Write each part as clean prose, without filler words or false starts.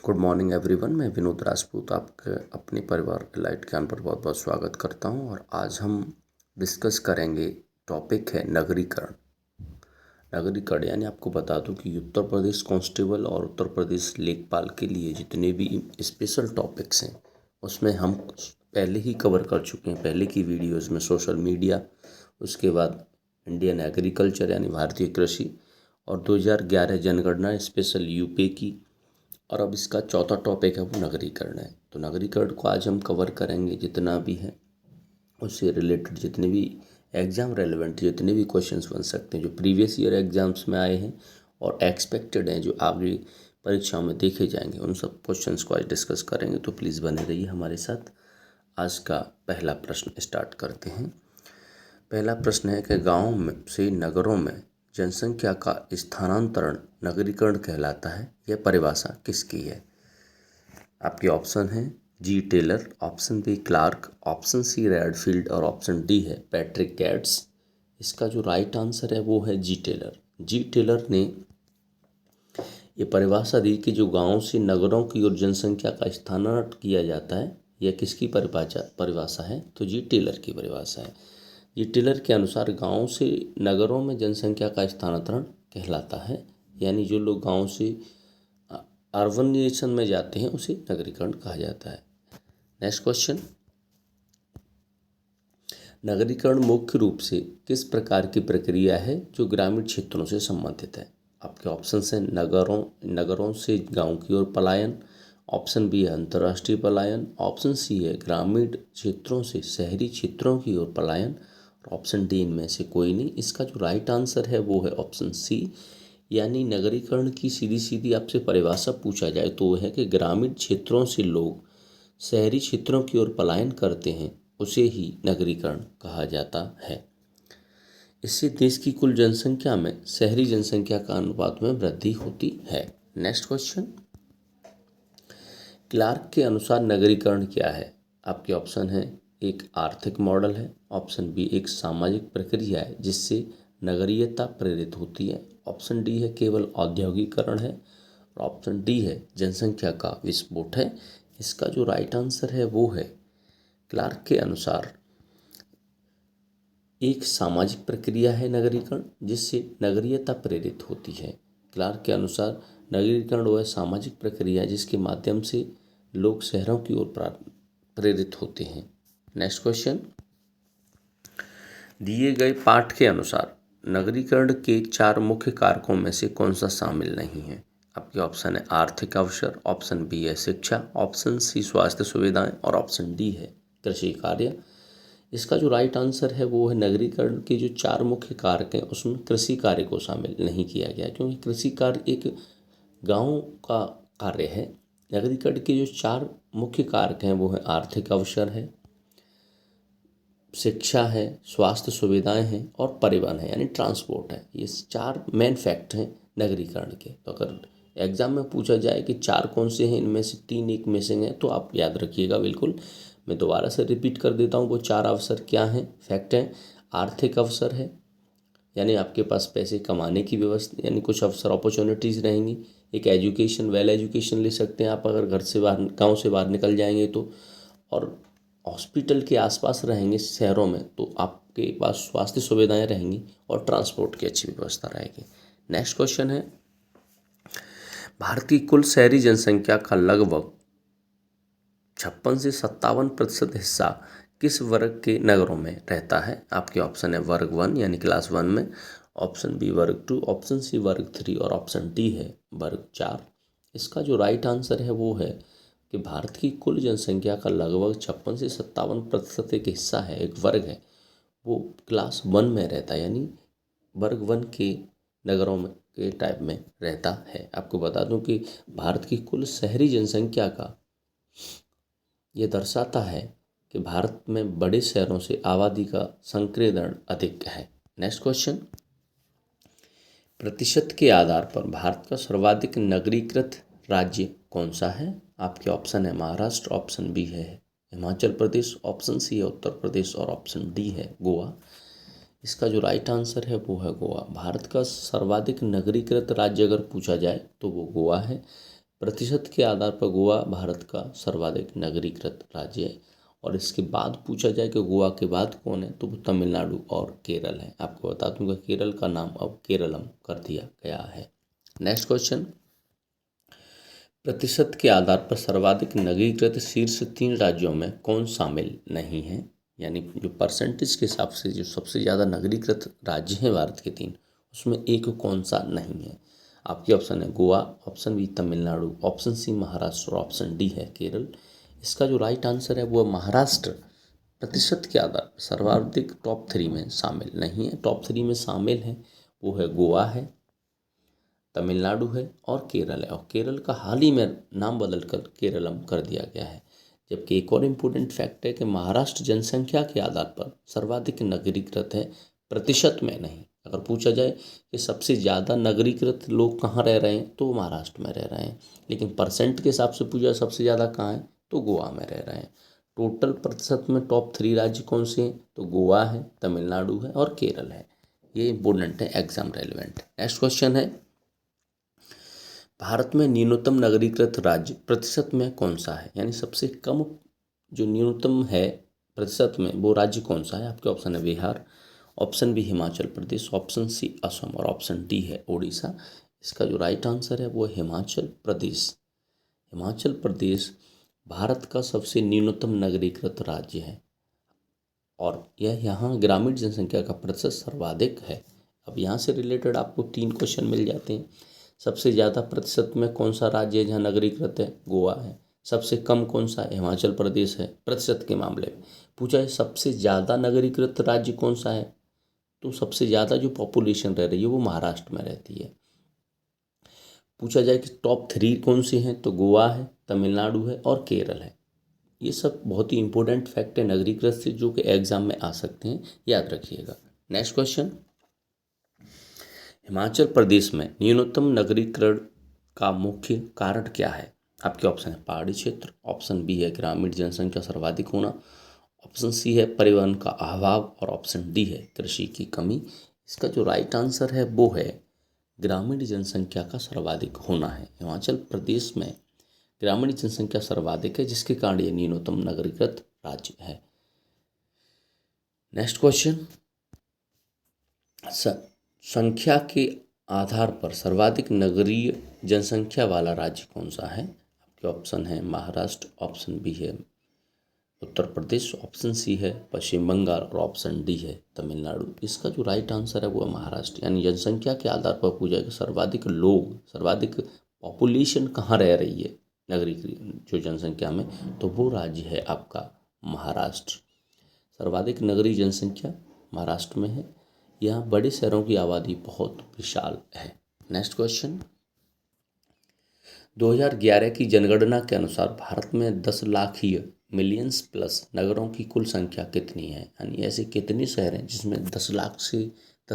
Good morning everyone. मैं विनोद राजपूत आपके अपने परिवार के लाइट ज्ञान पर बहुत बहुत स्वागत करता हूं। और आज हम डिस्कस करेंगे, टॉपिक है नगरीकरण। नगरीकरण यानी आपको बता दूं कि उत्तर प्रदेश कांस्टेबल और उत्तर प्रदेश लेखपाल के लिए जितने भी स्पेशल टॉपिक्स हैं उसमें हम पहले ही कवर कर चुके हैं। पहले की वीडियोज़ में सोशल मीडिया, उसके बाद इंडियन एग्रीकल्चर यानी भारतीय कृषि, और 2011 जनगणना स्पेशल यूपी की, और अब इसका चौथा टॉपिक है वो नगरीकरण है। तो नगरीकरण को आज हम कवर करेंगे। जितना भी है उससे रिलेटेड जितने भी एग्ज़ाम रेलेवेंट जितने भी क्वेश्चंस बन सकते हैं जो प्रीवियस ईयर एग्ज़ाम्स में आए हैं और एक्सपेक्टेड हैं जो आगे परीक्षाओं में देखे जाएंगे, उन सब क्वेश्चंस को आज डिस्कस करेंगे। तो प्लीज़ बने रहिए हमारे साथ। आज का पहला प्रश्न स्टार्ट करते हैं। पहला प्रश्न है कि गाँव में से नगरों में जनसंख्या का स्थानांतरण नगरीकरण कहलाता है। यह परिभाषा किसकी है? आपके ऑप्शन हैं G Taylor, option B Clark, option C Redfield और ऑप्शन डी है पैट्रिक गैट्स। इसका जो राइट आंसर है वो है जी टेलर। जी टेलर ने ये परिभाषा दी कि जो गाँव से नगरों की ओर जनसंख्या का स्थानांतरण किया जाता है, यह किसकी परिभाषा है? तो जी टेलर की परिभाषा है। जी टेलर के अनुसार गांव से नगरों में जनसंख्या का स्थानांतरण कहलाता है, यानी जो लोग गांव से अर्बनाइजेशन में जाते हैं उसे नगरीकरण कहा जाता है। नेक्स्ट क्वेश्चन, नगरीकरण मुख्य रूप से किस प्रकार की प्रक्रिया है जो ग्रामीण क्षेत्रों से संबंधित है? आपके ऑप्शन हैं नगरों से गांव की ओर पलायन, ऑप्शन बी है अंतर्राष्ट्रीय पलायन, ऑप्शन सी है ग्रामीण क्षेत्रों से शहरी क्षेत्रों की ओर पलायन, और ऑप्शन डी इनमें से कोई नहीं। इसका जो राइट आंसर है वो है ऑप्शन सी, यानी नगरीकरण की सीधी सीधी आपसे परिभाषा पूछा जाए तो वो है कि ग्रामीण क्षेत्रों से लोग शहरी क्षेत्रों की ओर पलायन करते हैं, उसे ही नगरीकरण कहा जाता है। इससे देश की कुल जनसंख्या में शहरी जनसंख्या का अनुपात में वृद्धि होती है। नेक्स्ट क्वेश्चन, क्लार्क के अनुसार नगरीकरण क्या है? आपके ऑप्शन है एक आर्थिक मॉडल है, ऑप्शन बी एक सामाजिक प्रक्रिया है जिससे नगरीयता प्रेरित होती है, ऑप्शन डी है केवल औद्योगिकरण है, और ऑप्शन डी है जनसंख्या का विस्फोट है। इसका जो राइट आंसर है वो है क्लार्क के अनुसार एक सामाजिक प्रक्रिया है नगरीकरण जिससे नगरीयता प्रेरित होती है। क्लार्क के अनुसार नगरीकरण वह सामाजिक प्रक्रिया जिसके माध्यम से लोग शहरों की ओर प्रेरित होते हैं। नेक्स्ट क्वेश्चन, दिए गए पाठ के अनुसार नगरीकरण के 4 मुख्य कारकों में से कौन सा शामिल नहीं है? आपके ऑप्शन है आर्थिक अवसर, ऑप्शन बी है शिक्षा, ऑप्शन सी स्वास्थ्य सुविधाएं, और ऑप्शन डी है कृषि कार्य। इसका जो राइट आंसर है वो है नगरीकरण के जो 4 मुख्य कारक हैं उसमें कृषि कार्य को शामिल नहीं किया गया, क्योंकि कृषि कार्य एक गांव का कार्य है। नगरीकरण के जो 4 मुख्य कारक हैं वो है आर्थिक अवसर है, शिक्षा है, स्वास्थ्य सुविधाएं हैं और परिवहन है यानी ट्रांसपोर्ट है। ये 4 मेन फैक्ट हैं नगरीकरण के। तो अगर एग्जाम में पूछा जाए कि 4 कौन से हैं, इनमें से 3 एक मिसिंग है, तो आप याद रखिएगा बिल्कुल। मैं दोबारा से रिपीट कर देता हूँ वो 4 अवसर क्या हैं, फैक्ट हैं। आर्थिक अवसर है, यानी आपके पास पैसे कमाने की व्यवस्था, यानी कुछ अवसर अपॉर्चुनिटीज़ रहेंगी। एक एजुकेशन, वेल एजुकेशन ले सकते हैं आप अगर घर से बाहर, गाँव से बाहर निकल जाएंगे तो। और हॉस्पिटल के आसपास रहेंगे शहरों में तो आपके पास स्वास्थ्य सुविधाएं रहेंगी और ट्रांसपोर्ट की अच्छी व्यवस्था रहेगी। नेक्स्ट क्वेश्चन है, भारत की कुल शहरी जनसंख्या का लगभग 56 से 57% हिस्सा किस वर्ग के नगरों में रहता है? आपके ऑप्शन है वर्ग 1 यानी क्लास 1 में, ऑप्शन बी वर्ग 2, ऑप्शन सी वर्ग 3 और ऑप्शन डी है वर्ग 4। इसका जो राइट आंसर है वो है कि भारत की कुल जनसंख्या का लगभग 56 से 57% एक हिस्सा है, एक वर्ग है, वो क्लास 1 में रहता है, यानी वर्ग 1 के नगरों में के टाइप में रहता है। आपको बता दूं कि भारत की कुल शहरी जनसंख्या का ये दर्शाता है कि भारत में बड़े शहरों से आबादी का संकेंद्रण अधिक है। नेक्स्ट क्वेश्चन, प्रतिशत के आधार पर भारत का सर्वाधिक नगरीकृत राज्य कौन सा है? आपके ऑप्शन है महाराष्ट्र, ऑप्शन बी है हिमाचल प्रदेश, ऑप्शन सी है उत्तर प्रदेश और ऑप्शन डी है गोवा। इसका जो राइट आंसर है वो है गोवा। भारत का सर्वाधिक नगरीकृत राज्य अगर पूछा जाए तो वो गोवा है। प्रतिशत के आधार पर गोवा भारत का सर्वाधिक नगरीकृत राज्य है। और इसके बाद पूछा जाए कि गोवा के बाद कौन है, तो वो तमिलनाडु और केरल है। आपको बता दूंगा केरल का नाम अब केरलम कर दिया गया है। नेक्स्ट क्वेश्चन, प्रतिशत के आधार पर सर्वाधिक नगरीकृत शीर्ष 3 राज्यों में कौन शामिल नहीं है। यानी जो परसेंटेज के हिसाब से जो सबसे ज़्यादा नगरीकृत राज्य हैं भारत के 3, उसमें एक कौन सा नहीं है। आपके ऑप्शन है Goa, option B Tamil Nadu, option C Maharashtra और ऑप्शन डी है केरल। इसका जो राइट आंसर है वो है महाराष्ट्र। प्रतिशत के आधार पर सर्वाधिक टॉप 3 में शामिल नहीं है। टॉप 3 में शामिल है वो है गोवा है, तमिलनाडु है और केरल है। और केरल का हाल ही में नाम बदलकर केरलम कर दिया गया है। जबकि एक और इम्पोर्टेंट फैक्ट है कि महाराष्ट्र जनसंख्या के आधार पर सर्वाधिक नगरीकृत है, प्रतिशत में नहीं। अगर पूछा जाए कि सबसे ज़्यादा नगरीकृत लोग कहाँ रह रहे हैं, तो महाराष्ट्र में रह रहे हैं। लेकिन परसेंट के हिसाब से पूछा सबसे ज़्यादा कहाँ है, तो गोवा में रह रहे हैं। टोटल प्रतिशत में टॉप 3 राज्य कौन से हैं, तो गोवा है, तमिलनाडु है और केरल है। ये इम्पोर्टेंट है, एग्जाम रेलिवेंट। नेक्स्ट क्वेश्चन है, भारत में न्यूनतम नगरीकृत राज्य प्रतिशत में कौन सा है। यानी सबसे कम जो न्यूनतम है प्रतिशत में, वो राज्य कौन सा है। आपके ऑप्शन है Bihar, option B Himachal Pradesh, option C Assam और ऑप्शन डी है उड़ीसा। इसका जो राइट आंसर है वो हिमाचल प्रदेश। हिमाचल प्रदेश भारत का सबसे न्यूनतम नगरीकृत राज्य है और यह यहाँ ग्रामीण जनसंख्या का प्रतिशत सर्वाधिक है। अब यहाँ से रिलेटेड आपको 3 क्वेश्चन मिल जाते हैं। सबसे ज़्यादा प्रतिशत में कौन सा राज्य है जहाँ नगरीकृत है, गोवा है। सबसे कम कौन सा है, हिमाचल प्रदेश है प्रतिशत के मामले में। पूछा है सबसे ज़्यादा नगरीकृत राज्य कौन सा है, तो सबसे ज़्यादा जो पॉपुलेशन रह रही है वो महाराष्ट्र में रहती है। पूछा जाए कि टॉप 3 कौन से हैं, तो गोवा है, तमिलनाडु है और केरल है। ये सब बहुत ही इंपॉर्टेंट फैक्ट है नगरीकृत से, जो कि एग्जाम में आ सकते हैं, याद रखिएगा। नेक्स्ट क्वेश्चन, हिमाचल प्रदेश में न्यूनतम नगरीकरण का मुख्य कारण क्या है। आपके ऑप्शन है पहाड़ी क्षेत्र, ऑप्शन बी है ग्रामीण जनसंख्या सर्वाधिक होना, ऑप्शन सी है परिवहन का अभाव और ऑप्शन डी है कृषि की कमी। इसका जो राइट आंसर है वो है ग्रामीण जनसंख्या का सर्वाधिक होना है। हिमाचल प्रदेश में ग्रामीण जनसंख्या सर्वाधिक है, जिसके कारण ये न्यूनतम नगरीकृत राज्य है। नेक्स्ट क्वेश्चन, संख्या के आधार पर सर्वाधिक नगरीय जनसंख्या वाला राज्य कौन सा है। आपके ऑप्शन है महाराष्ट्र, ऑप्शन बी है उत्तर प्रदेश, ऑप्शन सी है पश्चिम बंगाल और ऑप्शन डी है तमिलनाडु। इसका जो राइट आंसर है वो है महाराष्ट्र। यानी जनसंख्या के आधार पर पूछा है कि सर्वाधिक लोग, सर्वाधिक पॉपुलेशन कहाँ रह रही है नगरी जो जनसंख्या में, तो वो राज्य है आपका महाराष्ट्र। सर्वाधिक नगरीय जनसंख्या महाराष्ट्र में है। यहाँ बड़े शहरों की आबादी बहुत विशाल है। नेक्स्ट क्वेश्चन, 2011 की जनगणना के अनुसार भारत में 10 लाखीय मिलियंस प्लस नगरों की कुल संख्या कितनी है। यानी ऐसे कितने शहर हैं जिसमें 10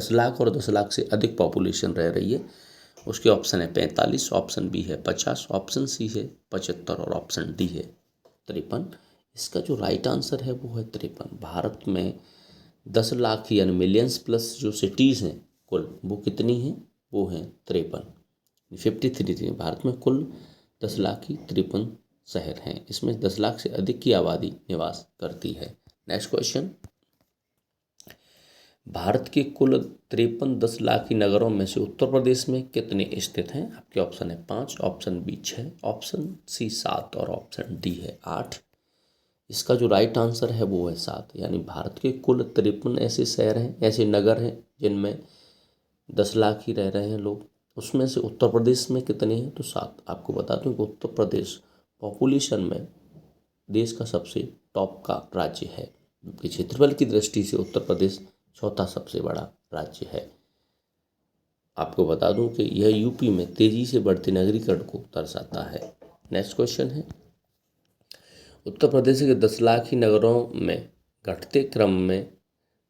लाख और 10 लाख से अधिक पॉपुलेशन रह रही है। उसके ऑप्शन है 45, ऑप्शन बी है 50, ऑप्शन सी है 75 और ऑप्शन डी है 53। इसका जो राइट आंसर है वो है 53। भारत में 10 लाख यानी मिलियंस प्लस जो सिटीज़ हैं कुल, वो कितनी हैं, वो हैं 53, 53। भारत में कुल 10 लाख की 53 शहर हैं। इसमें 10 लाख से अधिक की आबादी निवास करती है। नेक्स्ट क्वेश्चन, भारत के कुल 53 10 लाख की नगरों में से उत्तर प्रदेश में कितने स्थित हैं। आपके ऑप्शन है 5, ऑप्शन बी 6, ऑप्शन सी 7 और ऑप्शन डी है 8। इसका जो राइट आंसर है वो है 7। यानी भारत के कुल 53 ऐसे शहर हैं, ऐसे नगर हैं जिनमें 10 लाख ही रह रहे हैं लोग। उसमें से उत्तर प्रदेश में कितने हैं, तो 7। आपको बता दूं कि उत्तर प्रदेश पॉपुलेशन में देश का सबसे टॉप का राज्य है। क्षेत्रफल की दृष्टि से उत्तर प्रदेश चौथा सबसे बड़ा राज्य है। आपको बता दूं कि यह यूपी में तेजी से बढ़ते नगरीकरण को दर्शाता है। नेक्स्ट क्वेश्चन है, उत्तर प्रदेश के 10 लाख ही नगरों में घटते क्रम में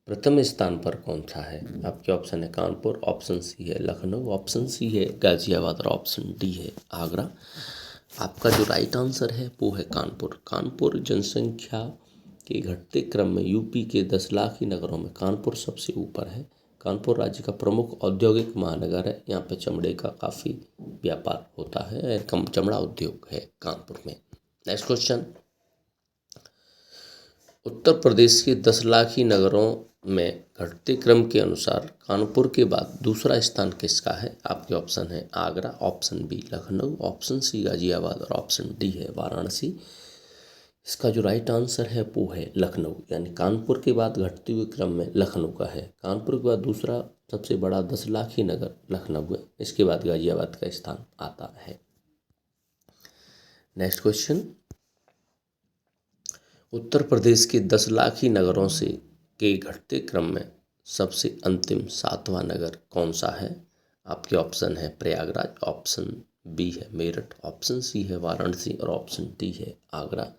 प्रथम स्थान पर कौन सा है। आपके ऑप्शन है कानपुर, ऑप्शन सी है लखनऊ, ऑप्शन सी है गाजियाबाद और ऑप्शन डी है आगरा। आपका जो राइट आंसर है वो है कानपुर। कानपुर जनसंख्या के घटते क्रम में यूपी के 10 लाख ही नगरों में कानपुर सबसे ऊपर है। कानपुर राज्य का प्रमुख औद्योगिक महानगर है। यहाँ पे चमड़े का काफ़ी व्यापार होता है, चमड़ा उद्योग है कानपुर में। नेक्स्ट क्वेश्चन, उत्तर प्रदेश के 10 लाखी नगरों में घटते क्रम के अनुसार कानपुर के बाद दूसरा स्थान किसका है? आपके ऑप्शन है Agra, option B Lucknow, option C Ghaziabad और ऑप्शन डी है वाराणसी। इसका जो राइट आंसर है वो है लखनऊ, यानी कानपुर के बाद घटते हुए क्रम में लखनऊ का है। कानपुर के बाद दूसरा सबसे बड़ा 10 लाखी नगर लखनऊ है, इसके बाद गाजियाबाद का स्थान आता है। नेक्स्ट क्वेश्चन, उत्तर प्रदेश के 10 लाखी नगरों से के घटते क्रम में सबसे अंतिम 7वां नगर कौन सा है? आपके ऑप्शन है प्रयागराज, ऑप्शन बी है मेरठ, ऑप्शन सी है वाराणसी और ऑप्शन डी है आगरा।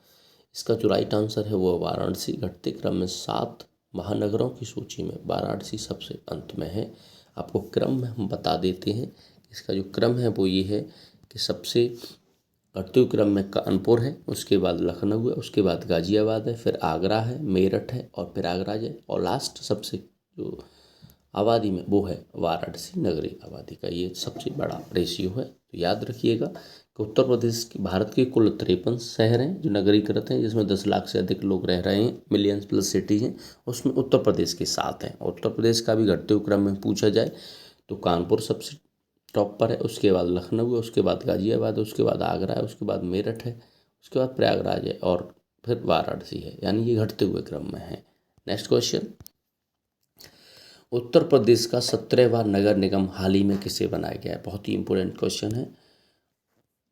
इसका जो राइट आंसर है वो वाराणसी। घटते क्रम में 7 महानगरों की सूची में वाराणसी सबसे अंत में है। आपको क्रम में हम बता देते हैं। इसका जो क्रम है वो ये है कि सबसे घटते हुए क्रम में कानपुर है, उसके बाद लखनऊ है, उसके बाद गाजियाबाद है, फिर आगरा है, मेरठ है और प्रयागराज है, और लास्ट सबसे जो आबादी में वो है वाराणसी नगरीय आबादी का। ये सबसे बड़ा रेशियो है। तो याद रखिएगा कि उत्तर प्रदेश की भारत के कुल 53 शहर हैं जो नगरीकृत हैं, जिसमें 10 लाख से अधिक लोग रह रहे हैं, मिलियंस प्लस सिटी हैं, उसमें उत्तर प्रदेश के 7 हैं। उत्तर प्रदेश का भी घटते हुए क्रम में पूछा जाए तो कानपुर सबसे टॉप पर है, उसके बाद लखनऊ है, उसके बाद गाजियाबाद है, उसके बाद आगरा है, उसके बाद मेरठ है, उसके बाद प्रयागराज है और फिर वाराणसी है, यानी ये घटते हुए क्रम में है। नेक्स्ट क्वेश्चन, उत्तर प्रदेश का 17वां नगर निगम हाल ही में किसे बनाया गया है? बहुत ही इंपॉर्टेंट क्वेश्चन है।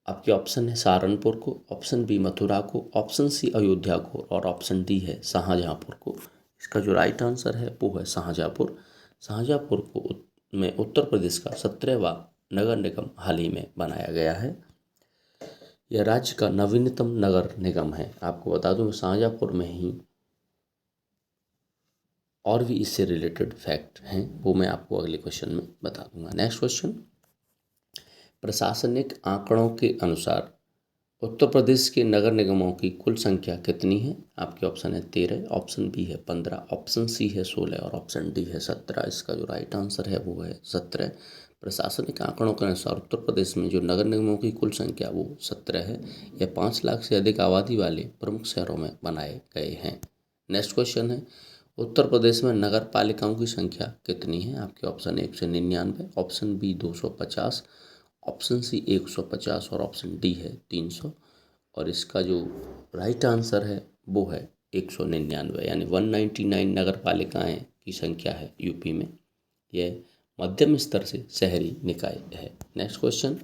आपके ऑप्शन है सहारनपुर को, ऑप्शन बी मथुरा को, ऑप्शन सी अयोध्या को और ऑप्शन डी है शाहजहाँपुर को। इसका जो राइट आंसर है वो है शाहजहाँपुर। शाहजहाँपुर को में उत्तर प्रदेश का 17वां नगर निगम हाल ही में बनाया गया है। यह राज्य का नवीनतम नगर निगम है। आपको बता दूं शाहजहाँपुर में ही और भी इससे रिलेटेड फैक्ट हैं, वो मैं आपको अगले क्वेश्चन में बता दूंगा। नेक्स्ट क्वेश्चन, प्रशासनिक आंकड़ों के अनुसार उत्तर प्रदेश के नगर निगमों की कुल संख्या कितनी है? आपके ऑप्शन है 13, ऑप्शन बी है 15, ऑप्शन सी है 16 और ऑप्शन डी है 17। इसका जो राइट आंसर है वो है 17। प्रशासनिक आंकड़ों के अनुसार उत्तर प्रदेश में जो नगर निगमों की कुल संख्या वो 17 है। यह 5 लाख से अधिक आबादी वाले प्रमुख शहरों में बनाए गए हैं। नेक्स्ट क्वेश्चन है, उत्तर प्रदेश में नगर पालिकाओं की संख्या कितनी है? आपके option 199, option B 250, option C 150 और ऑप्शन डी है 300। और इसका जो राइट आंसर है वो है 199, यानी 199 नगर पालिकाएँ की संख्या है यूपी में। यह मध्यम स्तर से शहरी निकाय है। नेक्स्ट क्वेश्चन,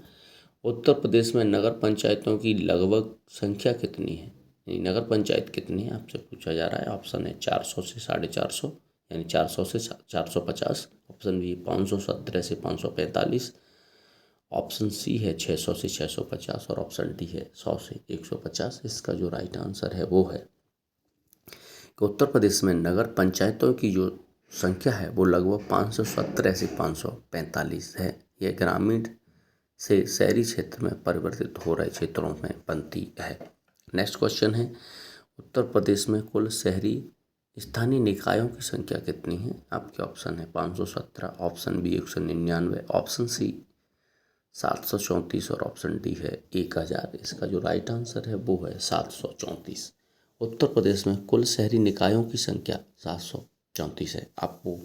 उत्तर प्रदेश में नगर पंचायतों की लगभग संख्या कितनी है? यानी नगर पंचायत कितनी है आपसे पूछा जा रहा है। ऑप्शन है 400 से 450, यानी 400 से 450, ऑप्शन बी 517 से 545, ऑप्शन सी है 600 से 650 और ऑप्शन डी है 100 से 150। इसका जो राइट आंसर है वो है कि उत्तर प्रदेश में नगर पंचायतों की जो संख्या है वो लगभग 517 से 545 है। यह ग्रामीण से शहरी क्षेत्र में परिवर्तित हो रहे क्षेत्रों में बनती है। नेक्स्ट क्वेश्चन है, उत्तर प्रदेश में कुल शहरी स्थानीय निकायों की संख्या कितनी है? आपके ऑप्शन है 517, ऑप्शन बी 199, ऑप्शन सी 734 और ऑप्शन डी है 1000। इसका जो राइट आंसर है वो है 734। उत्तर प्रदेश में कुल शहरी निकायों की संख्या 734 है। आपको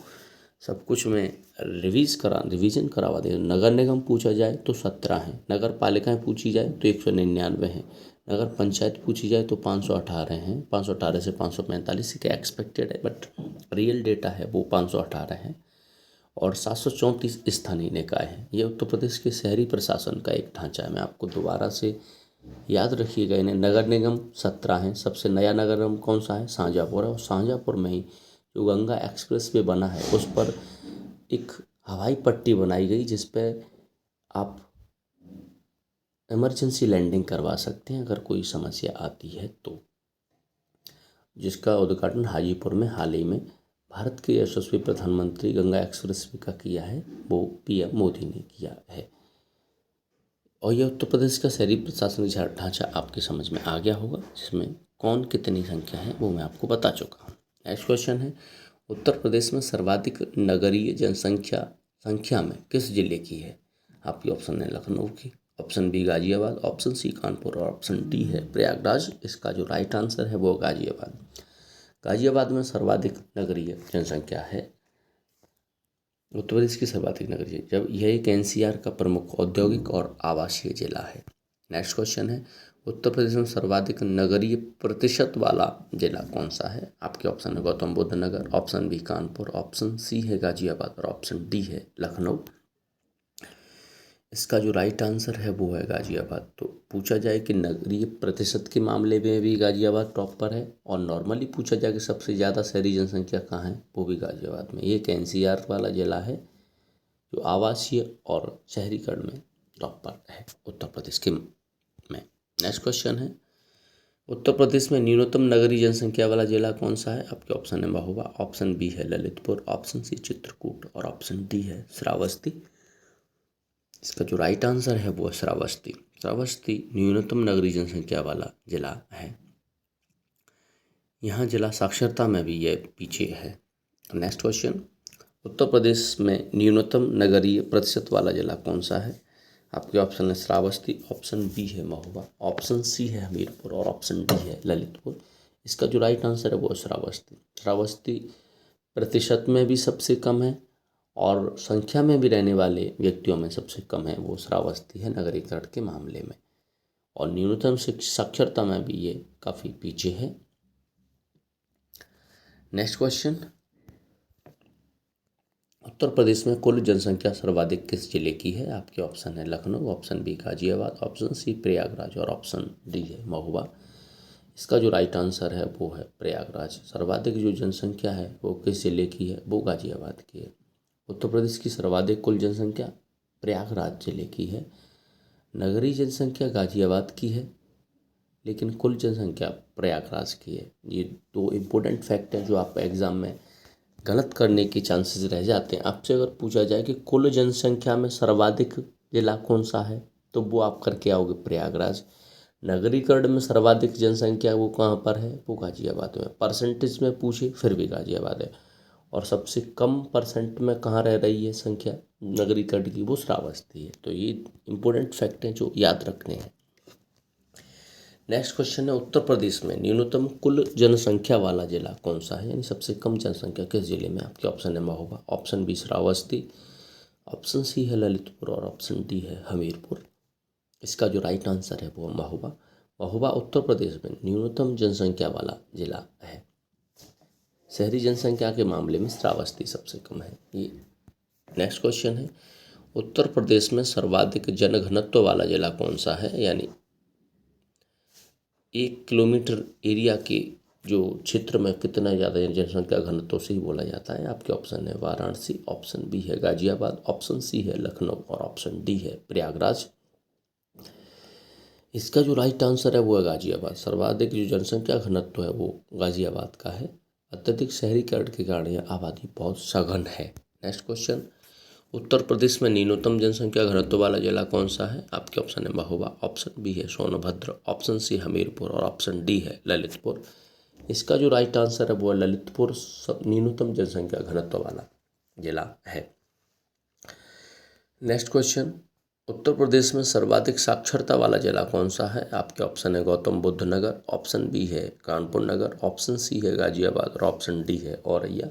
सब कुछ में रिवीजन करवा दे। नगर निगम पूछा जाए तो 17 हैं, नगर पालिकाएँ पूछी जाए तो 199 हैं, नगर पंचायत पूछी जाए तो 518 हैं, 518 से 545 के एक्सपेक्टेड है, बट रियल डेटा है वो 518 है और 734 स्थानीय निकाय हैं। ये उत्तर प्रदेश के शहरी प्रशासन का एक ढांचा है। मैं आपको दोबारा से याद रखिएगा, इन्हें नगर निगम 17 हैं। सबसे नया नगर निगम कौन सा है? शाहजहाँपुर है, और शाहजहाँपुर में ही जो गंगा एक्सप्रेस वे बना है उस पर एक हवाई पट्टी बनाई गई जिस पर आप इमरजेंसी लैंडिंग करवा सकते हैं अगर कोई समस्या आती है तो, जिसका उद्घाटन हाजीपुर में हाल ही में भारत के यशस्वी प्रधानमंत्री गंगा एक्सप्रेस वे का किया है, वो पीएम मोदी ने किया है। और यह उत्तर प्रदेश का शहरी प्रशासनिक ढांचा आपके समझ में आ गया होगा, जिसमें कौन कितनी संख्या है वो मैं आपको बता चुका हूँ। नेक्स्ट क्वेश्चन है, उत्तर प्रदेश में सर्वाधिक नगरीय जनसंख्या संख्या में किस जिले की है? आपके ऑप्शन है लखनऊ की, option B Ghaziabad, option C Kanpur और ऑप्शन डी है प्रयागराज। इसका जो राइट आंसर है वो गाजियाबाद। गाजियाबाद में सर्वाधिक नगरीय जनसंख्या है। उत्तर प्रदेश की सर्वाधिक नगरीय, जब यह एक एनसीआर का प्रमुख औद्योगिक और आवासीय जिला है। नेक्स्ट क्वेश्चन है, उत्तर प्रदेश में सर्वाधिक नगरीय प्रतिशत वाला जिला कौन सा है? आपके ऑप्शन है Gautam Buddh Nagar, option B Kanpur, option C है गाजियाबाद और ऑप्शन डी है लखनऊ। इसका जो राइट आंसर है वो है गाजियाबाद। तो पूछा जाए कि नगरीय प्रतिशत के मामले में भी गाजियाबाद टॉप पर है, और नॉर्मली पूछा जाए कि सबसे ज़्यादा शहरी जनसंख्या कहाँ है, वो भी गाजियाबाद में। ये एक एनसीआर वाला जिला है जो आवासीय और शहरीकरण में टॉप पर है उत्तर प्रदेश के में। नेक्स्ट क्वेश्चन है, उत्तर प्रदेश में न्यूनतम नगरीय जनसंख्या वाला जिला कौन सा है? आपके ऑप्शन है महोबा, ऑप्शन बी है ललितपुर, ऑप्शन सी चित्रकूट और ऑप्शन डी है श्रावस्ती। इसका जो राइट आंसर है वो है श्रावस्ती। श्रावस्ती न्यूनतम नगरीय जनसंख्या वाला जिला है। यहाँ जिला साक्षरता में भी ये पीछे है। नेक्स्ट क्वेश्चन, उत्तर प्रदेश में न्यूनतम नगरीय प्रतिशत वाला जिला कौन सा है? आपके ऑप्शन है श्रावस्ती, ऑप्शन बी है महोबा, ऑप्शन सी है हमीरपुर और ऑप्शन डी है ललितपुर। इसका जो राइट आंसर है वो श्रावस्ती। श्रावस्ती प्रतिशत में भी सबसे कम है और संख्या में भी रहने वाले व्यक्तियों में सबसे कम है वो श्रावस्ती है नगरीकरण के मामले में, और न्यूनतम साक्षरता में भी ये काफ़ी पीछे है। नेक्स्ट क्वेश्चन, उत्तर प्रदेश में कुल जनसंख्या सर्वाधिक किस जिले की है? आपके ऑप्शन है Lucknow, option B Ghaziabad, option C Prayagraj और ऑप्शन डी है महोबा। इसका जो राइट आंसर है वो है प्रयागराज। सर्वाधिक जो जनसंख्या है वो किस जिले की है? वो गाजियाबाद की है। उत्तर प्रदेश की सर्वाधिक कुल जनसंख्या प्रयागराज जिले की है। नगरीय जनसंख्या गाजियाबाद की है, लेकिन कुल जनसंख्या प्रयागराज की है। ये दो इम्पोर्टेंट फैक्ट हैं जो आप एग्ज़ाम में गलत करने के चांसेस रह जाते हैं। आपसे अगर पूछा जाए कि कुल जनसंख्या में सर्वाधिक जिला कौन सा है, तो वो आप करके आओगे प्रयागराज। नगरीकरण में सर्वाधिक जनसंख्या वो कहाँ पर है? वो गाजियाबाद में। परसेंटेज में पूछे फिर भी गाजियाबाद है, और सबसे कम परसेंट में कहाँ रह रही है संख्या नगरीकरण की? वो श्रावस्ती है। तो ये इम्पोर्टेंट फैक्ट हैं जो याद रखने हैं। नेक्स्ट क्वेश्चन है, उत्तर प्रदेश में न्यूनतम कुल जनसंख्या वाला जिला कौन सा है, यानी सबसे कम जनसंख्या किस जिले में? आपके ऑप्शन है Mahoba, option B Shravasti, option C है ललितपुर और ऑप्शन डी है हमीरपुर। इसका जो राइट आंसर है वो महोबा। महोबा उत्तर प्रदेश में न्यूनतम जनसंख्या वाला जिला है। शहरी जनसंख्या के मामले में श्रावस्ती सबसे कम है। ये नेक्स्ट क्वेश्चन है, उत्तर प्रदेश में सर्वाधिक जनघनत्व वाला जिला कौन सा है, यानी 1 किलोमीटर एरिया के जो क्षेत्र में कितना ज़्यादा जनसंख्या घनत्व से ही बोला जाता है? आपके ऑप्शन है वाराणसी, ऑप्शन बी है गाजियाबाद, ऑप्शन सी है लखनऊ और ऑप्शन डी है प्रयागराज। इसका जो राइट आंसर है वो है गाजियाबाद। सर्वाधिक जो जनसंख्या घनत्व है वो गाजियाबाद का है। अत्यधिक शहरीकरण के कारण यह आबादी बहुत सघन है। नेक्स्ट क्वेश्चन, उत्तर प्रदेश में न्यूनतम जनसंख्या घनत्व वाला जिला कौन सा है? आपके ऑप्शन है महोबा, ऑप्शन बी है सोनभद्र, ऑप्शन सी हमीरपुर और ऑप्शन डी है ललितपुर। इसका जो राइट आंसर है वो है ललितपुर न्यूनतम जनसंख्या घनत्व वाला जिला है। नेक्स्ट क्वेश्चन, उत्तर प्रदेश में सर्वाधिक साक्षरता वाला जिला कौन सा है? आपके ऑप्शन है गौतम बुद्ध नगर, ऑप्शन बी है कानपुर नगर, ऑप्शन सी है गाजियाबाद और ऑप्शन डी है औरैया।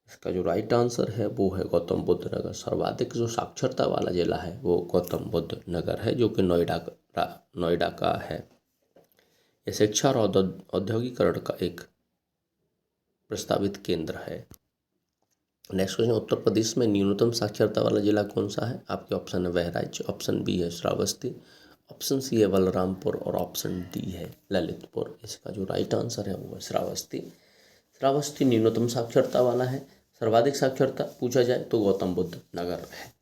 इसका जो राइट आंसर है वो है गौतम बुद्ध नगर। सर्वाधिक जो साक्षरता वाला जिला है वो गौतम बुद्ध नगर है, जो कि नोएडा का है। यह शिक्षा और औद्योगिकरण का एक प्रस्तावित केंद्र है। नेक्स्ट क्वेश्चन, उत्तर प्रदेश में न्यूनतम साक्षरता वाला जिला कौन सा है? आपके ऑप्शन है बहराइच, ऑप्शन बी है श्रावस्ती, ऑप्शन सी है बलरामपुर और ऑप्शन डी है ललितपुर। इसका जो राइट आंसर है वो है श्रावस्ती। श्रावस्ती न्यूनतम साक्षरता वाला है। सर्वाधिक साक्षरता पूछा जाए तो गौतम बुद्ध नगर है।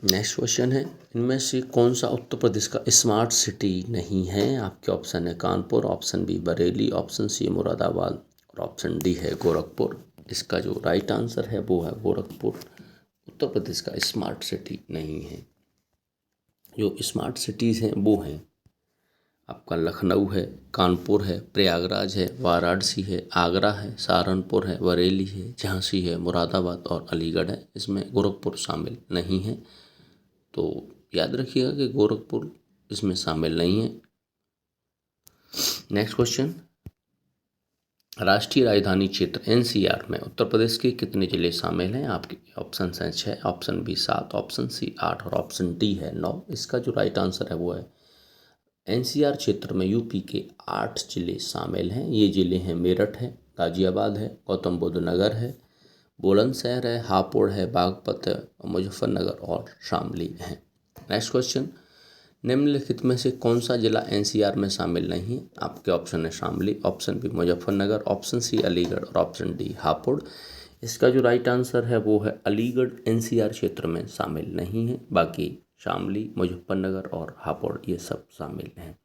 नेक्स्ट क्वेश्चन है, इनमें से कौन सा उत्तर प्रदेश का स्मार्ट सिटी नहीं है? आपके ऑप्शन है Kanpur, option B Bareilly, option C Moradabad और ऑप्शन डी है गोरखपुर। इसका जो राइट आंसर है वो है गोरखपुर उत्तर प्रदेश का स्मार्ट सिटी नहीं है। जो स्मार्ट सिटीज़ हैं वो हैं आपका लखनऊ है, कानपुर है, प्रयागराज है, वाराणसी है, आगरा है, सहारनपुर है, बरेली है, झांसी है, मुरादाबाद और अलीगढ़ है। इसमें गोरखपुर शामिल नहीं है, तो याद रखिएगा कि गोरखपुर इसमें शामिल नहीं है। नेक्स्ट क्वेश्चन, राष्ट्रीय राजधानी क्षेत्र एनसीआर में उत्तर प्रदेश के कितने जिले शामिल हैं? आपके ऑप्शन हैं 6, ऑप्शन बी 7, ऑप्शन सी 8 और ऑप्शन डी है 9। इसका जो राइट आंसर है वो है एनसीआर क्षेत्र में यूपी के 8 जिले शामिल हैं। ये जिले हैं मेरठ है, गाजियाबाद है, गौतम बुद्ध नगर है, बुलंदशहर है, हापुड़ है, बागपत है, मुजफ्फरनगर और शामली है। नेक्स्ट क्वेश्चन, निम्नलिखित में से कौन सा जिला एनसीआर में शामिल नहीं है? आपके ऑप्शन है Shamli, option B Muzaffarnagar, option C Aligarh और ऑप्शन डी हापुड़। इसका जो राइट आंसर है वो है अलीगढ़ एनसीआर क्षेत्र में शामिल नहीं है, बाकी शामली, मुजफ्फरनगर और हापुड़ ये सब शामिल हैं।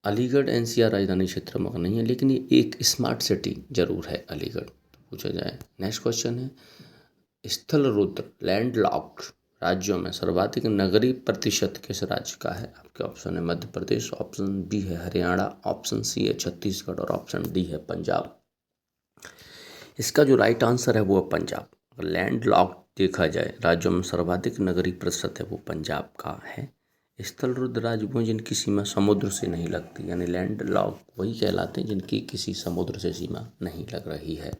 अलीगढ़ एनसीआर राजधानी क्षेत्र में नहीं है, लेकिन ये एक स्मार्ट सिटी जरूर है अलीगढ़, तो पूछा जाए। नेक्स्ट क्वेश्चन है, स्थल रुद्र लैंडलॉक्ड राज्यों में सर्वाधिक नगरीय प्रतिशत किस राज्य का है? आपके ऑप्शन है मध्य प्रदेश, ऑप्शन बी है हरियाणा, ऑप्शन सी है छत्तीसगढ़ और ऑप्शन डी है पंजाब। इसका जो राइट आंसर है वो है पंजाब। लैंडलॉक्ड देखा जाए राज्यों में सर्वाधिक नगरीय प्रतिशत है वो पंजाब का है। स्थल रुद्र राज्य वो जिनकी सीमा समुद्र से नहीं लगती, यानी लैंड लॉक वही कहलाते हैं जिनकी किसी समुद्र से सीमा नहीं लग रही है।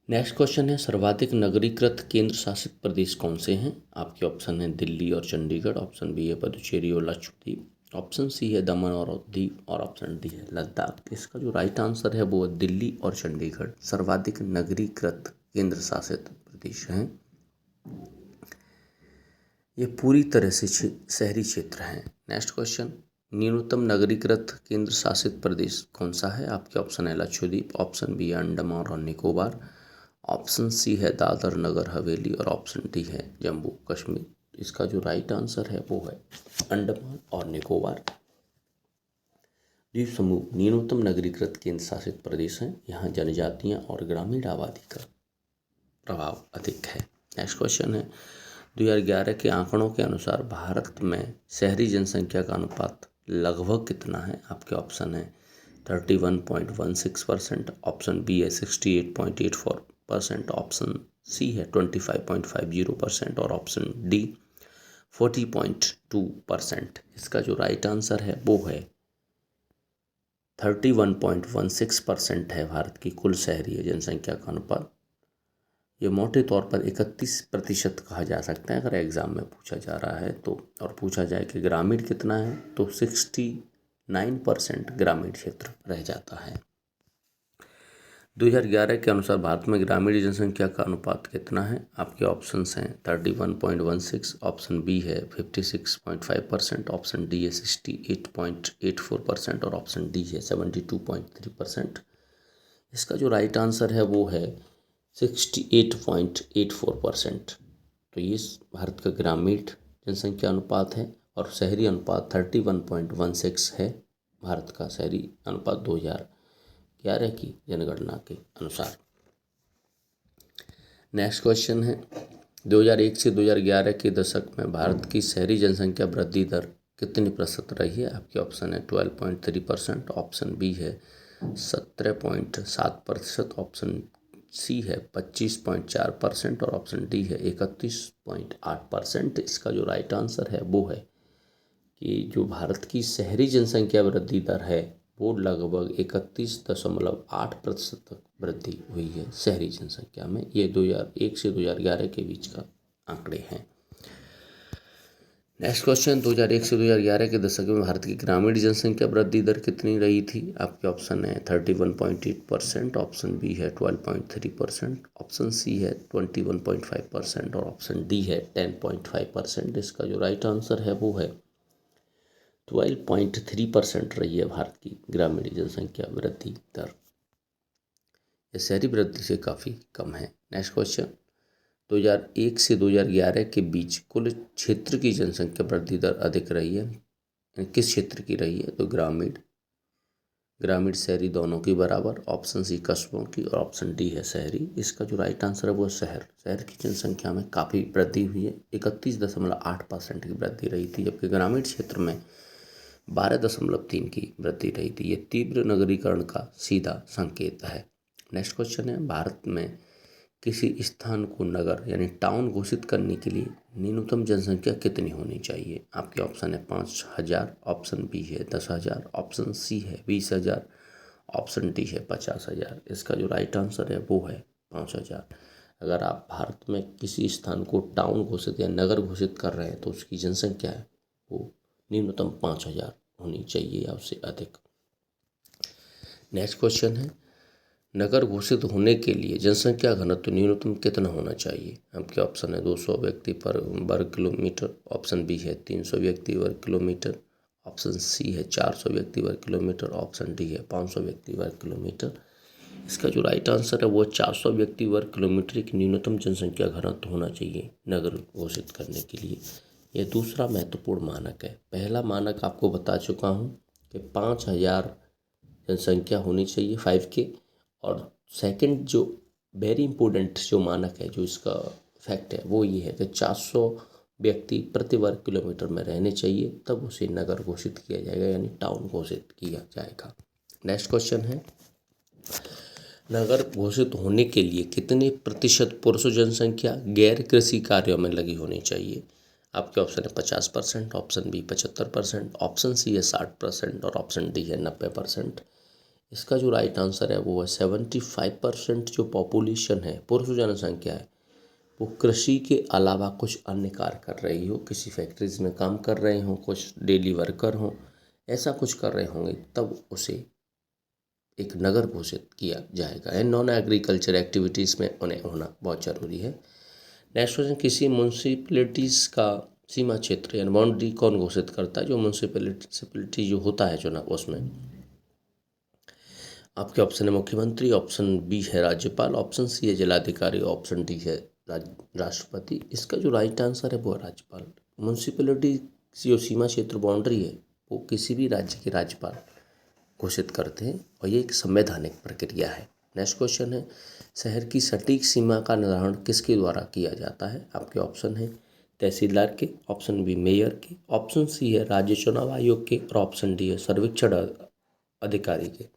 नेक्स्ट क्वेश्चन है, सर्वाधिक नगरीकृत केंद्र शासित प्रदेश कौन से हैं? आपके ऑप्शन है दिल्ली और चंडीगढ़, ऑप्शन बी है पुदुचेरी और लक्षद्वीप, ऑप्शन सी है दमन और दीव और ऑप्शन डी है लद्दाख। इसका जो राइट आंसर है वो दिल्ली और चंडीगढ़ सर्वाधिक नगरीकृत केंद्र शासित प्रदेश हैं। ये पूरी तरह से शहरी क्षेत्र हैं। नेक्स्ट क्वेश्चन, न्यूनतम नगरीकृत केंद्र शासित प्रदेश कौन सा है? आपके ऑप्शन है लक्षद्वीप, ऑप्शन बी है अंडमान और निकोबार, ऑप्शन सी है दादर नगर हवेली और ऑप्शन डी है जम्मू कश्मीर। इसका जो राइट आंसर है वो है अंडमान और निकोबार द्वीप समूह न्यूनतम नगरीकृत केंद्र शासित प्रदेश हैं। यहाँ जनजातियाँ और ग्रामीण आबादी का प्रभाव अधिक है। नेक्स्ट क्वेश्चन है, 2011 के आंकड़ों के अनुसार भारत में शहरी जनसंख्या का अनुपात लगभग कितना है? आपके ऑप्शन है 31.16%, ऑप्शन बी है 68.84%, ऑप्शन सी है 25.50% और ऑप्शन डी 40.2%। इसका जो राइट आंसर है वो है 31.16% है भारत की कुल शहरी जनसंख्या का अनुपात। ये मोटे तौर पर 31% कहा जा सकता है अगर एग्ज़ाम में पूछा जा रहा है तो। और पूछा जाए कि ग्रामीण कितना है तो 69% ग्रामीण क्षेत्र रह जाता है। 2011 के अनुसार भारत में ग्रामीण जनसंख्या का अनुपात कितना है? आपके ऑप्शंस हैं 31.16, ऑप्शन बी है 56.5%, ऑप्शन डी है 68.84% और ऑप्शन डी है 72.3%। इसका जो राइट आंसर है वो है 68.84%। तो ये भारत का ग्रामीण जनसंख्या अनुपात है और शहरी अनुपात 31.16 है। भारत का शहरी अनुपात 2011 की जनगणना के अनुसार। नेक्स्ट क्वेश्चन है, 2001 से 2011 के दशक में भारत की शहरी जनसंख्या वृद्धि दर कितनी प्रतिशत रही है? आपके ऑप्शन है 12.3%, ऑप्शन बी है 17.7%, ऑप्शन सी है 25.4% और ऑप्शन डी है 31.8%। इसका जो राइट आंसर है वो है कि जो भारत की शहरी जनसंख्या वृद्धि दर है वो लगभग 31.8% तक वृद्धि हुई है शहरी जनसंख्या में। ये 2001 से 2011 के बीच का आंकड़े हैं। नेक्स्ट क्वेश्चन, 2001 से 2011 के दशक में भारत की ग्रामीण जनसंख्या वृद्धि दर कितनी रही थी? आपके ऑप्शन है 31.8%, ऑप्शन बी है 12.3%, ऑप्शन सी है 21.5% और ऑप्शन डी है 10.5%। इसका जो राइट आंसर है वो है 12.3% रही है भारत की ग्रामीण जनसंख्या वृद्धि दर। यह शहरी वृद्धि से काफ़ी कम है। नेक्स्ट क्वेश्चन, 2001 से 2011 के बीच कुल क्षेत्र की जनसंख्या वृद्धि दर अधिक रही है, किस क्षेत्र की रही है? तो ग्रामीण ग्रामीण शहरी दोनों की बराबर, ऑप्शन सी कस्बों की और ऑप्शन डी है शहरी। इसका जो राइट आंसर है वो शहर। शहर की जनसंख्या में काफ़ी वृद्धि हुई है, 31.8% की वृद्धि रही थी, जबकि ग्रामीण क्षेत्र में 12.3 की वृद्धि रही थी। ये तीव्र नगरीकरण का सीधा संकेत है। नेक्स्ट क्वेश्चन है, भारत में किसी स्थान को नगर यानी टाउन घोषित करने के लिए न्यूनतम जनसंख्या कितनी होनी चाहिए? आपके ऑप्शन है 5,000, ऑप्शन बी है 10,000, ऑप्शन सी है 20,000, ऑप्शन डी है 50,000। इसका जो राइट आंसर है वो है 5,000। अगर आप भारत में किसी स्थान को टाउन घोषित या नगर घोषित कर रहे हैं तो उसकी जनसंख्या है वो न्यूनतम 5,000 होनी चाहिए या उससे अधिक। नेक्स्ट क्वेश्चन है, नगर घोषित होने के लिए जनसंख्या घनत्व न्यूनतम कितना होना चाहिए? आपके ऑप्शन है 200 व्यक्ति पर वर्ग किलोमीटर, ऑप्शन बी है 300 व्यक्ति वर्ग किलोमीटर, ऑप्शन सी है 400 व्यक्ति वर्ग किलोमीटर, ऑप्शन डी है 500 व्यक्ति वर्ग किलोमीटर। इसका जो राइट आंसर है वो 400 व्यक्ति वर्ग किलोमीटर की न्यूनतम जनसंख्या घनत्व होना चाहिए नगर घोषित करने के लिए। यह दूसरा महत्वपूर्ण मानक है। पहला मानक आपको बता चुका हूँ कि 5,000 जनसंख्या होनी चाहिए 5K, और सेकंड जो वेरी इंपॉर्टेंट जो मानक है, जो इसका फैक्ट है, वो ये है कि 400 व्यक्ति प्रति वर्ग किलोमीटर में रहने चाहिए, तब उसे नगर घोषित किया जाएगा यानी टाउन घोषित किया जाएगा। नेक्स्ट क्वेश्चन है, नगर घोषित होने के लिए कितने प्रतिशत पुरुष जनसंख्या गैर कृषि कार्यों में लगी होनी चाहिए? आपके ऑप्शन है 50%, ऑप्शन बी 75%, ऑप्शन सी है 60% और ऑप्शन डी है 90%। इसका जो राइट आंसर है वो है 75% जो पॉपुलेशन है, पुरुष जनसंख्या है, वो कृषि के अलावा कुछ अन्य कार्य कर रही हो, किसी फैक्ट्रीज में काम कर रहे हों, कुछ डेली वर्कर हों, ऐसा कुछ कर रहे होंगे, तब उसे एक नगर घोषित किया जाएगा। एंड नॉन एग्रीकल्चर एक्टिविटीज़ में उन्हें होना बहुत ज़रूरी है। नेक्स्ट क्वेश्चन, किसी म्यूनसिपैलिटीज़ का सीमा क्षेत्र यानी बाउंड्री कौन घोषित करता है? जो म्यूनसिपैलिटी जो होता है चुनाव उसमें। आपके ऑप्शन है मुख्यमंत्री, ऑप्शन बी है राज्यपाल, ऑप्शन सी है जिलाधिकारी, ऑप्शन डी है राष्ट्रपति। इसका जो राइट आंसर है वो है राज्यपाल। म्यूनसिपैलिटी जो सीमा क्षेत्र बाउंड्री है वो किसी भी राज्य के राज्यपाल घोषित करते हैं और ये एक संवैधानिक प्रक्रिया है। नेक्स्ट क्वेश्चन है, शहर की सटीक सीमा का निर्धारण किसके द्वारा किया जाता है? आपके ऑप्शन है तहसीलदार के, ऑप्शन बी मेयर के, ऑप्शन सी है राज्य चुनाव आयोग के और ऑप्शन डी है सर्वेक्षण अधिकारी के।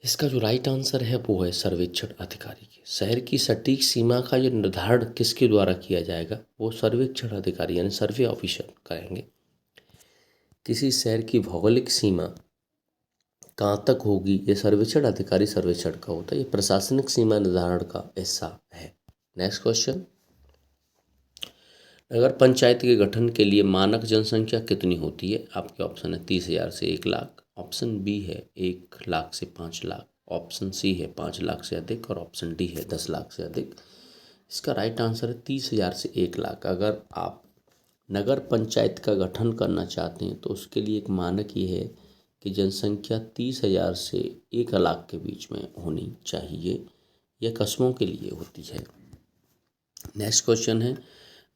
इसका जो राइट आंसर है वो है सर्वेक्षण अधिकारी के। शहर की सटीक सीमा का जो निर्धारण किसके द्वारा किया जाएगा? वो सर्वेक्षण अधिकारी यानी सर्वे ऑफिसर करेंगे। किसी शहर की भौगोलिक सीमा कहाँ तक होगी, ये सर्वेक्षण अधिकारी सर्वेक्षण का होता है, ये प्रशासनिक सीमा निर्धारण का हिस्सा है। नेक्स्ट क्वेश्चन, नगर पंचायत के गठन के लिए मानक जनसंख्या कितनी होती है? आपके ऑप्शन है 30,000 से 1 लाख, ऑप्शन बी है 1 लाख से 5 लाख, ऑप्शन सी है 5 लाख से अधिक और ऑप्शन डी है 10 लाख से अधिक। इसका राइट आंसर है 30,000 से 1 लाख। अगर आप नगर पंचायत का गठन करना चाहते हैं तो उसके लिए एक मानक ये है कि जनसंख्या 30,000 से 1 लाख के बीच में होनी चाहिए। यह कस्बों के लिए होती है। नेक्स्ट क्वेश्चन है,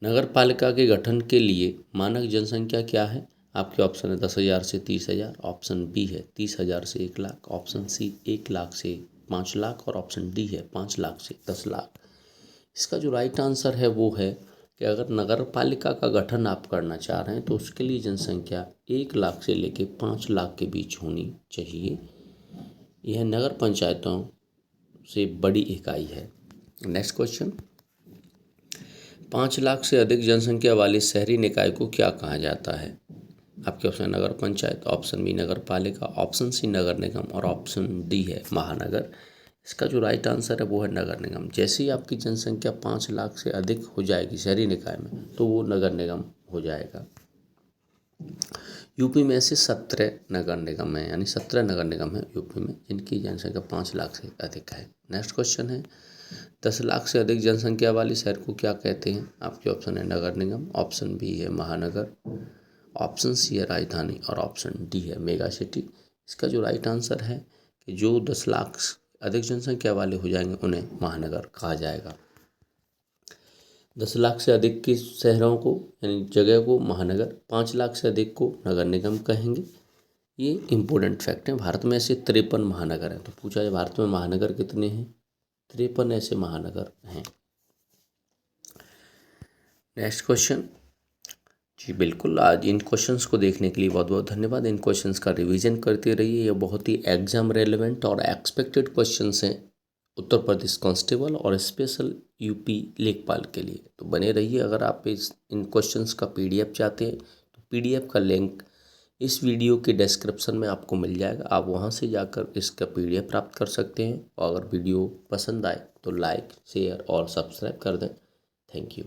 नगर पालिका के गठन के लिए मानक जनसंख्या क्या है? आपके ऑप्शन है 10,000 से 30,000, ऑप्शन बी है 30,000 से 1 लाख, ऑप्शन सी 1 लाख से 5 लाख और ऑप्शन डी है 5 लाख से 10 लाख। इसका जो राइट आंसर है वो है कि अगर नगर पालिका का गठन आप करना चाह रहे हैं तो उसके लिए जनसंख्या 1 लाख से लेकर 5 लाख के बीच होनी चाहिए। यह नगर पंचायतों से बड़ी इकाई है। नेक्स्ट क्वेश्चन, 5 लाख से अधिक जनसंख्या वाले शहरी निकाय को क्या कहा जाता है? आपके ऑप्शन नगर पंचायत, ऑप्शन बी नगर पालिका, ऑप्शन सी नगर निगम और ऑप्शन डी है महानगर। इसका जो राइट आंसर है वो है नगर निगम। जैसे ही आपकी जनसंख्या 5 लाख से अधिक हो जाएगी शहरी निकाय में तो वो नगर निगम हो जाएगा। यूपी में ऐसे 17 नगर निगम है, यानी 17 नगर निगम है यूपी में जिनकी जनसंख्या 5 लाख से अधिक है। नेक्स्ट क्वेश्चन है, 10 लाख से अधिक जनसंख्या वाले शहर को क्या कहते हैं? आपके ऑप्शन है नगर निगम, ऑप्शन बी है महानगर, ऑप्शन सी है राजधानी और ऑप्शन डी है मेगा सिटी। इसका जो राइट आंसर है कि जो 10 लाख अधिक जनसंख्या वाले हो जाएंगे उन्हें महानगर कहा जाएगा। 10 लाख से अधिक के शहरों को यानी जगह को महानगर, 5 लाख से अधिक को नगर निगम कहेंगे। ये इम्पोर्टेंट फैक्ट है। भारत में ऐसे 53 महानगर हैं। तो पूछा है भारत में महानगर कितने हैं? 53 ऐसे महानगर हैं। Next question. जी बिल्कुल, आज इन क्वेश्चंस को देखने के लिए बहुत बहुत धन्यवाद। इन क्वेश्चंस का रिवीजन करते रहिए। ये बहुत ही एग्जाम रेलेवेंट और एक्सपेक्टेड क्वेश्चंस हैं उत्तर प्रदेश कांस्टेबल और स्पेशल यूपी लेखपाल के लिए। तो बने रहिए। अगर आप इन क्वेश्चंस का पीडीएफ चाहते हैं तो पीडीएफ का लिंक इस वीडियो के डिस्क्रिप्शन में आपको मिल जाएगा। आप वहां से जाकर इसका पीडीएफ प्राप्त कर सकते हैं। और अगर वीडियो पसंद आए तो लाइक, शेयर और सब्सक्राइब कर दें। Thank you.